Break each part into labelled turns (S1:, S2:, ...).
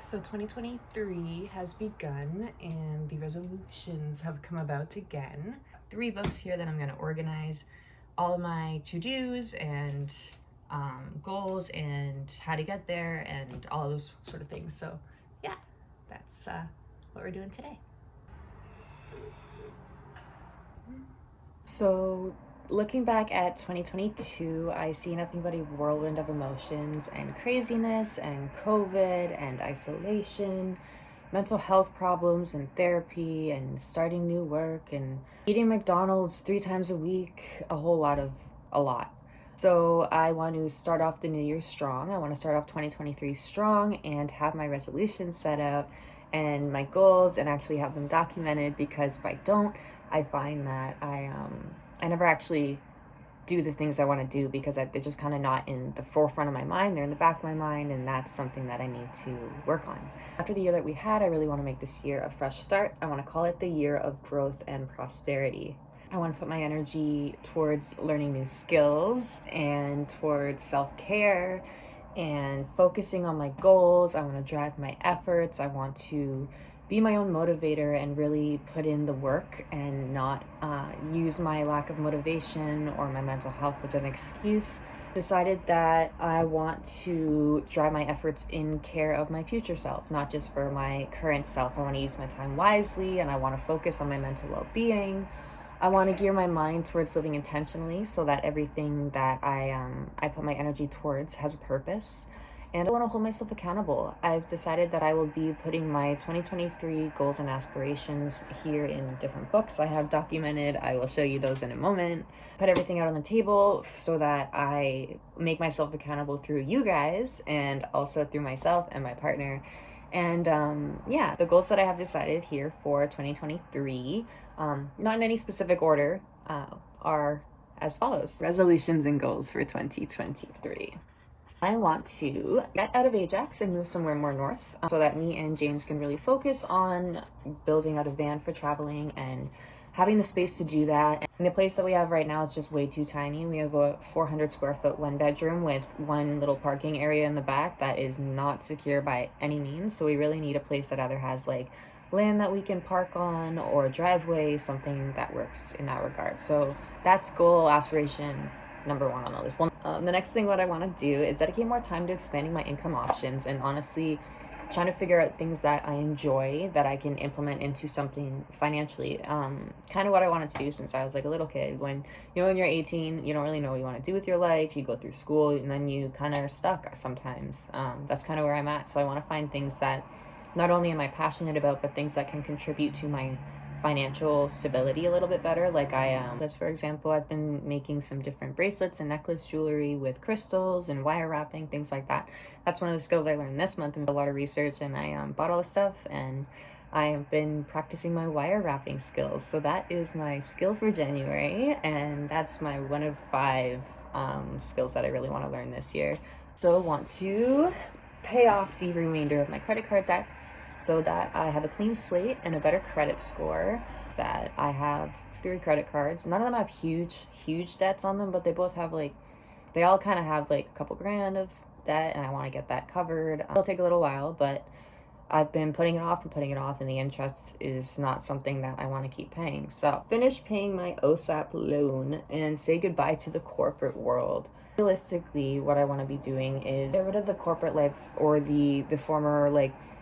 S1: So 2023 has begun and the resolutions have come about again. 3 books here that I'm going to organize all of my to-dos and goals and how to get there and all those sort of things. So yeah, that's what we're doing today. So looking back at 2022, I see nothing but a whirlwind of emotions and craziness and COVID and isolation, mental health problems and therapy and starting new work and eating McDonald's 3 times a week, a lot. So I want to start off the new year strong. I want to start off 2023 strong and have my resolutions set out and my goals and actually have them documented, because if I don't, I find that I never actually do the things I want to do because they're just kind of not in the forefront of my mind. They're in the back of my mind, and that's something that I need to work on. After the year that we had, I really want to make this year a fresh start. I want to call it the year of growth and prosperity. I want to put my energy towards learning new skills and towards self-care and focusing on my goals. I want to drive my efforts. I want to be my own motivator and really put in the work and not use my lack of motivation or my mental health as an excuse. Decided that I want to drive my efforts in care of my future self, not just for my current self. I want to use my time wisely and I want to focus on my mental well-being. I want to gear my mind towards living intentionally so that everything that I put my energy towards has a purpose. And I want to hold myself accountable. I've decided that I will be putting my 2023 goals and aspirations here in different books I have documented. I will show you those in a moment. Put everything out on the table so that I make myself accountable through you guys and also through myself and my partner. And yeah, the goals that I have decided here for 2023, not in any specific order, are as follows. Resolutions and goals for 2023. I want to get out of Ajax and move somewhere more north so that me and James can really focus on building out a van for traveling and having the space to do that. And the place that we have right now is just way too tiny. We have a 400 square foot 1 bedroom with one little parking area in the back that is not secure by any means. So we really need a place that either has like land that we can park on or a driveway, something that works in that regard. So that's goal, aspiration number 1 on the list. The next thing what I want to do is dedicate more time to expanding my income options and honestly trying to figure out things that I enjoy that I can implement into something financially. Kind of what I wanted to do since I was like a little kid. When when you're 18, you don't really know what you want to do with your life. You go through school and then you kind of are stuck sometimes. That's kind of where I'm at. So I want to find things that not only am I passionate about, but things that can contribute to my financial stability a little bit better. Like as for example, I've been making some different bracelets and necklace jewelry with crystals and wire wrapping, things like that. That's one of the skills I learned this month and a lot of research, and I bought all the stuff and I have been practicing my wire wrapping skills. So that is my skill for January, and that's my 1 of 5 skills that I really want to learn this year. So I want to pay off the remainder of my credit card debt so that I have a clean slate and a better credit score. That I have 3 credit cards. None of them have huge debts on them, but they all kind of have like a couple grand of debt, and I want to get that covered. It'll take a little while, but I've been putting it off, and the interest is not something that I want to keep paying. So finish paying my OSAP loan and say goodbye to the corporate world. Realistically, what I want to be doing is get rid of the corporate life or the former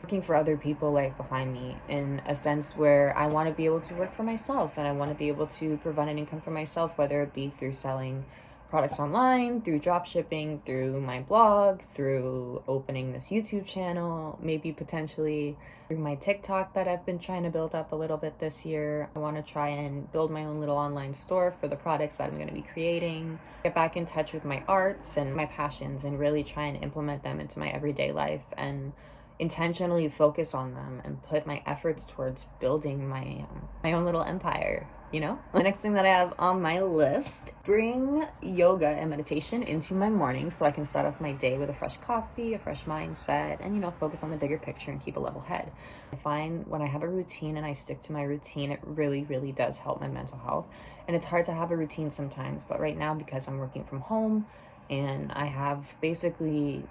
S1: working for other people life behind me, in a sense where I want to be able to work for myself and I want to be able to provide an income for myself, whether it be through selling products online, through drop shipping, through my blog, through opening this YouTube channel, maybe potentially through my TikTok that I've been trying to build up a little bit this year. I want to try and build my own little online store for the products that I'm going to be creating, get back in touch with my arts and my passions and really try and implement them into my everyday life and intentionally focus on them and put my efforts towards building my own little empire. The next thing that I have on my list, bring yoga and meditation into my morning so I can start off my day with a fresh coffee, a fresh mindset, and focus on the bigger picture and keep a level head. I find when I have a routine and I stick to my routine, it really, really does help my mental health. And it's hard to have a routine sometimes, but right now, because I'm working from home and I have basically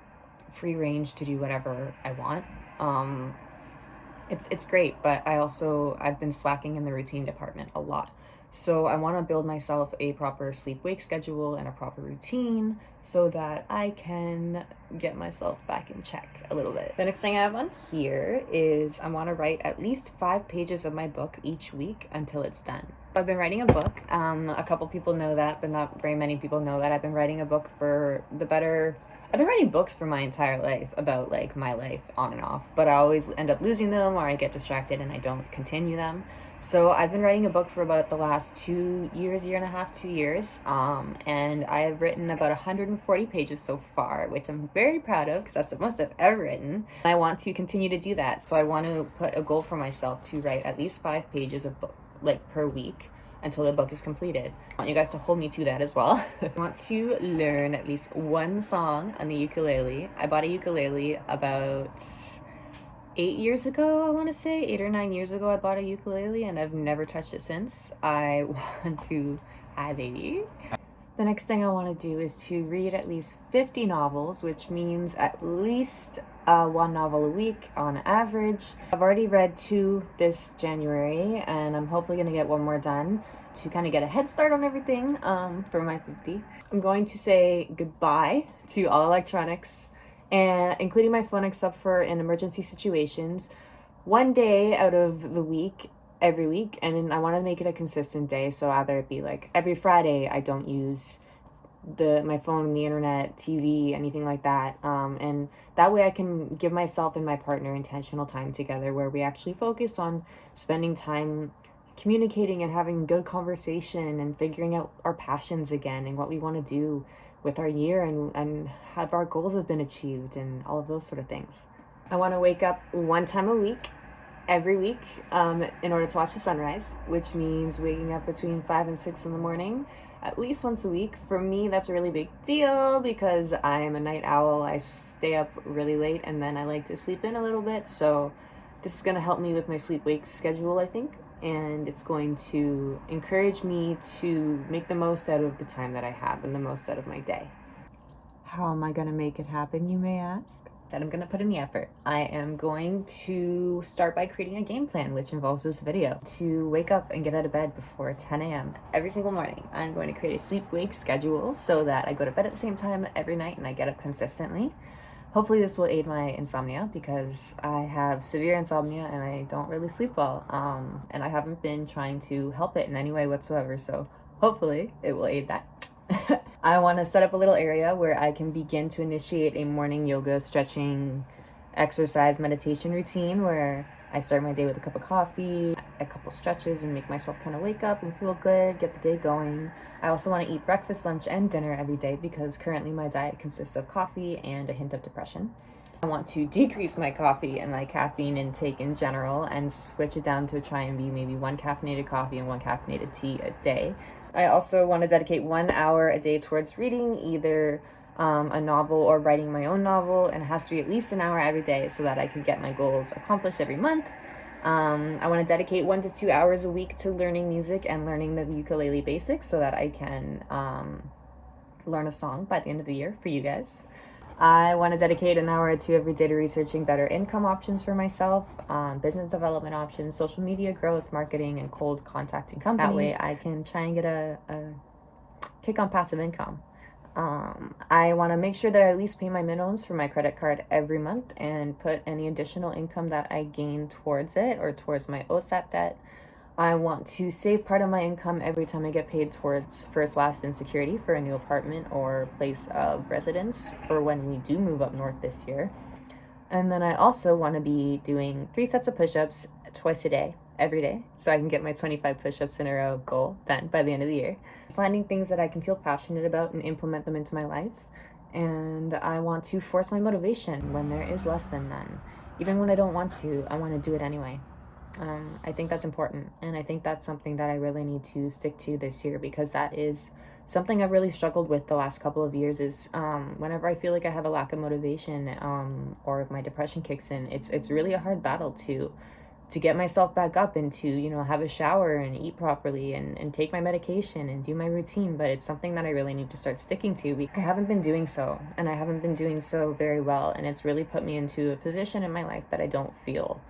S1: free range to do whatever I want. It's great, but I've been slacking in the routine department a lot. So I want to build myself a proper sleep wake schedule and a proper routine so that I can get myself back in check a little bit. The next thing I have on here is I want to write at least 5 pages of my book each week until it's done. I've been writing a book. A couple people know that, but not very many people know that. I've been writing books for my entire life about like my life on and off, but I always end up losing them or I get distracted and I don't continue them. So I've been writing a book for about the last 2 years, year and a half, 2 years, and I have written about 140 pages so far, which I'm very proud of because that's the most I've ever written. I want to continue to do that, so I want to put a goal for myself to write at least 5 pages of book like per week until the book is completed. I want you guys to hold me to that as well. I want to learn at least one song on the ukulele. I bought a ukulele about 8 years ago, I want to say. 8 or 9 years ago I bought a ukulele and I've never touched it since. I want to have a... The next thing I want to do is to read at least 50 novels, which means at least 1 novel a week on average. I've already read 2 this January, and I'm hopefully going to get 1 more done to kind of get a head start on everything for my 50. I'm going to say goodbye to all electronics, and including my phone except for in emergency situations, 1 day out of the week, every week, and I want to make it a consistent day, so either it be like every Friday I don't use my phone, the internet, TV, anything like that, and that way I can give myself and my partner intentional time together where we actually focus on spending time communicating and having good conversation and figuring out our passions again and what we want to do with our year and have our goals have been achieved and all of those sort of things. I want to wake up 1 time a week every week in order to watch the sunrise, which means waking up between 5 and 6 in the morning at least once a week. For me, that's a really big deal because I am a night owl. I stay up really late and then I like to sleep in a little bit. So this is going to help me with my sleep wake schedule, I think, and it's going to encourage me to make the most out of the time that I have and the most out of my day. How am I going to make it happen, you may ask? That I'm going to put in the effort. I am going to start by creating a game plan, which involves this video. To wake up and get out of bed before 10 a.m. every single morning. I'm going to create a sleep-wake schedule so that I go to bed at the same time every night and I get up consistently. Hopefully this will aid my insomnia because I have severe insomnia and I don't really sleep well. And I haven't been trying to help it in any way whatsoever, so hopefully it will aid that. I want to set up a little area where I can begin to initiate a morning yoga, stretching, exercise, meditation routine where I start my day with a cup of coffee, a couple stretches, and make myself kind of wake up and feel good, get the day going. I also want to eat breakfast, lunch, and dinner every day because currently my diet consists of coffee and a hint of depression. I want to decrease my coffee and my caffeine intake in general and switch it down to try and be maybe 1 caffeinated coffee and 1 caffeinated tea a day. I also want to dedicate 1 hour a day towards reading either a novel or writing my own novel, and it has to be at least 1 hour every day so that I can get my goals accomplished every month. I want to dedicate 1 to 2 hours a week to learning music and learning the ukulele basics so that I can learn a song by the end of the year for you guys. I want to dedicate 1 hour or 2 every day to researching better income options for myself, business development options, social media growth, marketing, and cold contacting companies. That way I can try and get a kick on passive income. I want to make sure that I at least pay my minimums for my credit card every month and put any additional income that I gain towards it or towards my OSAP debt. I want to save part of my income every time I get paid towards first, last, and security for a new apartment or place of residence for when we do move up north this year. And then I also want to be doing 3 sets of push-ups twice a day, every day, so I can get my 25 push-ups in a row goal done by the end of the year. Finding things that I can feel passionate about and implement them into my life. And I want to force my motivation when there is less than none. Even when I don't want to, I want to do it anyway. I think that's important, and I think that's something that I really need to stick to this year because that is something I've really struggled with the last couple of years is whenever I feel like I have a lack of motivation or if my depression kicks in, it's really a hard battle to get myself back up and to, have a shower and eat properly and take my medication and do my routine. But it's something that I really need to start sticking to because I haven't been doing so, and I haven't been doing so very well. And it's really put me into a position in my life that I don't feel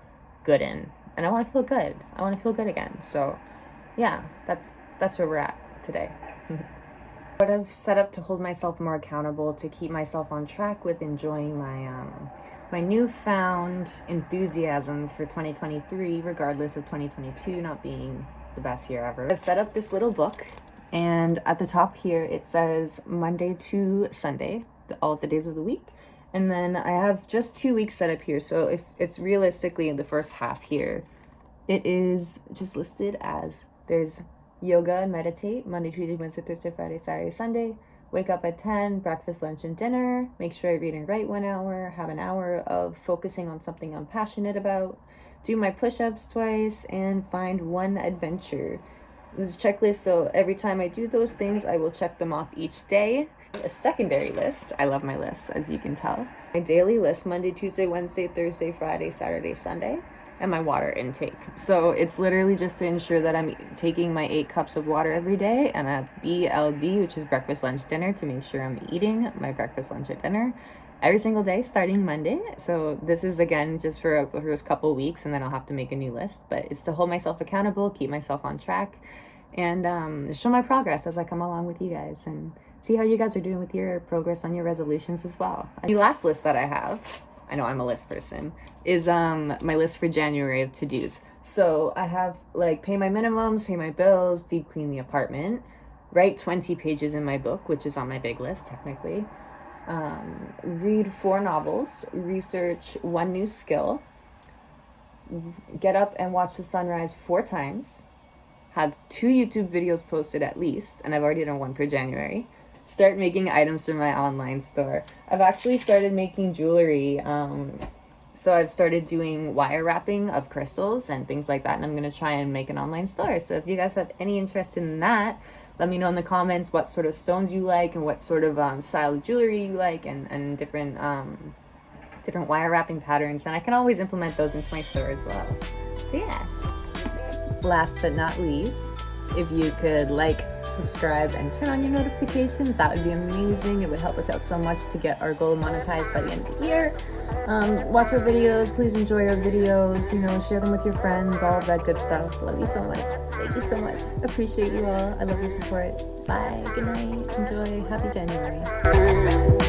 S1: good in. And I want to feel good. I want to feel good again. So yeah, that's where we're at today. What I've set up to hold myself more accountable, to keep myself on track with enjoying my newfound enthusiasm for 2023, regardless of 2022 not being the best year ever. I've set up this little book, and at the top here it says Monday to Sunday, all of the days of the week. And then I have just 2 weeks set up here, so if it's realistically in the first half here, it is just listed as there's yoga and meditate, Monday, Tuesday, Wednesday, Thursday, Friday, Saturday, Sunday. Wake up at 10, breakfast, lunch, and dinner. Make sure I read and write 1 hour. Have an hour of focusing on something I'm passionate about. Do my push-ups twice, and find one adventure. This checklist, so every time I do those things, I will check them off each day. A secondary list. I love my lists, as you can tell. My daily list, Monday, Tuesday, Wednesday, Thursday, Friday, Saturday, Sunday. And my water intake. So it's literally just to ensure that I'm taking my 8 cups of water every day, and a BLD, which is breakfast, lunch, dinner, to make sure I'm eating my breakfast, lunch, and dinner every single day starting Monday. So this is, again, just for the first couple weeks, and then I'll have to make a new list. But it's to hold myself accountable, keep myself on track, and show my progress as I come along with you guys, and see how you guys are doing with your progress on your resolutions as well. The last list that I have, I know I'm a list person, is my list for January of to-dos. So I have pay my minimums, pay my bills, deep clean the apartment, write 20 pages in my book, which is on my big list technically, read 4 novels, research 1 new skill, get up and watch the sunrise 4 times, have 2 YouTube videos posted at least, and I've already done 1 for January. Start making items for my online store. I've actually started making jewelry. So I've started doing wire wrapping of crystals and things like that, and I'm going to try and make an online store. So if you guys have any interest in that, let me know in the comments what sort of stones you like and what sort of style of jewelry you like, and different wire wrapping patterns, and I can always implement those into my store as well. So yeah. Last but not least, if you could subscribe, and turn on your notifications, that would be amazing. It would help us out so much to get our goal monetized by the end of the year. Watch our videos, please enjoy our videos, share them with your friends, all of that good stuff. Love you so much. Thank you so much. Appreciate you all. I love your support. Bye. Good night. Enjoy. Happy January.